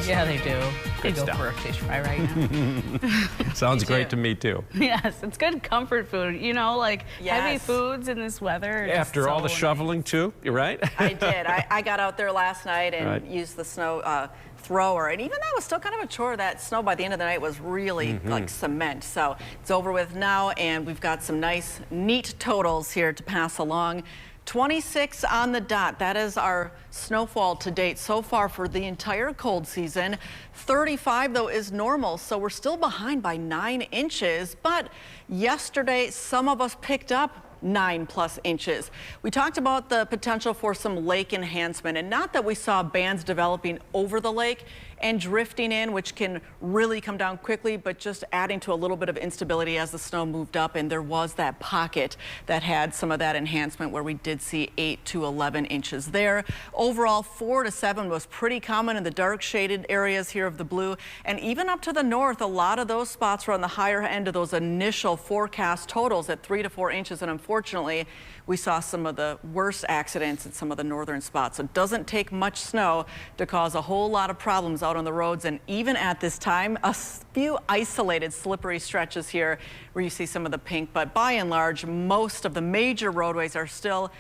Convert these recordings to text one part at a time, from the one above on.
Yeah, they do. They Good go stuff. for a fish fry right now. Sounds great to me, too. Yes, it's good comfort food. You know, like heavy foods in this weather. are just After all the so shoveling, too, you're right? I did. I got out there last night and used the snow thrower, and even that was still kind of a chore. That snow by the end of the night was really like cement. So it's over with now, and we've got some nice, neat totals here to pass along. 26 on the dot. That is our snowfall to date so far for the entire cold season. 35 though is normal, so we're still behind by 9 inches. But yesterday, some of us picked up 9+ inches. We talked about the potential for some lake enhancement, and not that we saw bands developing over the lake and drifting in, which can really come down quickly, but just adding to a little bit of instability as the snow moved up. And there was that pocket that had some of that enhancement where we did see 8 to 11 inches there. Overall, 4 to 7 was pretty common in the dark shaded areas here of the blue, and even up to the north, a lot of those spots were on the higher end of those initial forecast totals at 3 to 4 inches. And unfortunately, we saw some of the worst accidents in some of the northern spots. So it doesn't take much snow to cause a whole lot of problems out on the roads. And even at this time, a few isolated slippery stretches here where you see some of the pink. But by and large, most of the major roadways are still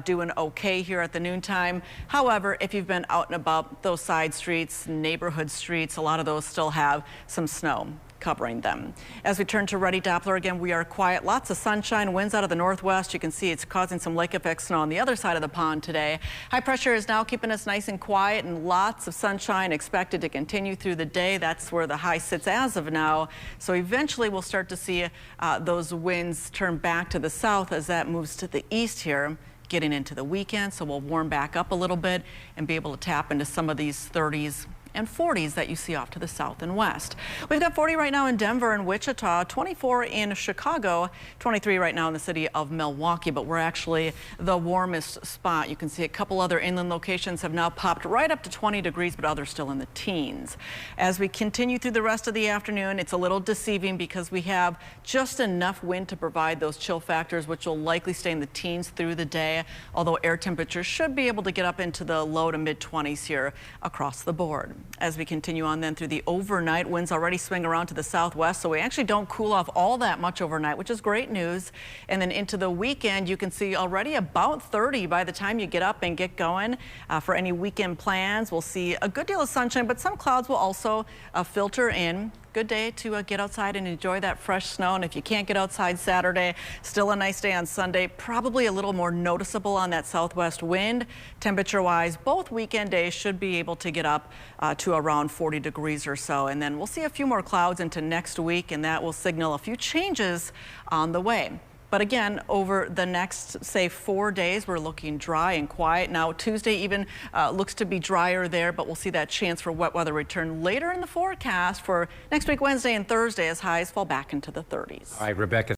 doing okay here at the noontime. However, if you've been out and about, those side streets, neighborhood streets, a lot of those still have some snow covering them. As we turn to Ready Doppler again, we are quiet. Lots of sunshine, winds out of the northwest. You can see it's causing some lake effect snow on the other side of the pond today. High pressure is now keeping us nice and quiet, and lots of sunshine expected to continue through the day. That's where the high sits as of now. So eventually we'll start to see those winds turn back to the south as that moves to the east here, getting into the weekend. So we'll warm back up a little bit and be able to tap into some of these 30s and 40s that you see off to the south and west. We've got 40 right now in Denver and Wichita, 24 in Chicago, 23 right now in the city of Milwaukee, but we're actually the warmest spot. You can see a couple other inland locations have now popped right up to 20 degrees, but others still in the teens. As we continue through the rest of the afternoon, it's a little deceiving because we have just enough wind to provide those chill factors, which will likely stay in the teens through the day, although air temperatures should be able to get up into the low to mid 20s here across the board. As we continue on then through the overnight, winds already swing around to the southwest, so we actually don't cool off all that much overnight, which is great news. And then into the weekend, you can see already about 30 by the time you get up and get going. For any weekend plans, we'll see a good deal of sunshine, but some clouds will also filter in. Good day to get outside and enjoy that fresh snow. And if you can't get outside Saturday, still a nice day on Sunday. Probably a little more noticeable on that southwest wind. Temperature-wise, both weekend days should be able to get up to around 40 degrees or so. And then we'll see a few more clouds into next week, and that will signal a few changes on the way. But again, over the next, say, 4 days, we're looking dry and quiet. Now, Tuesday even looks to be drier there, but we'll see that chance for wet weather return later in the forecast for next week, Wednesday and Thursday, as highs fall back into the 30s. All right, Rebecca.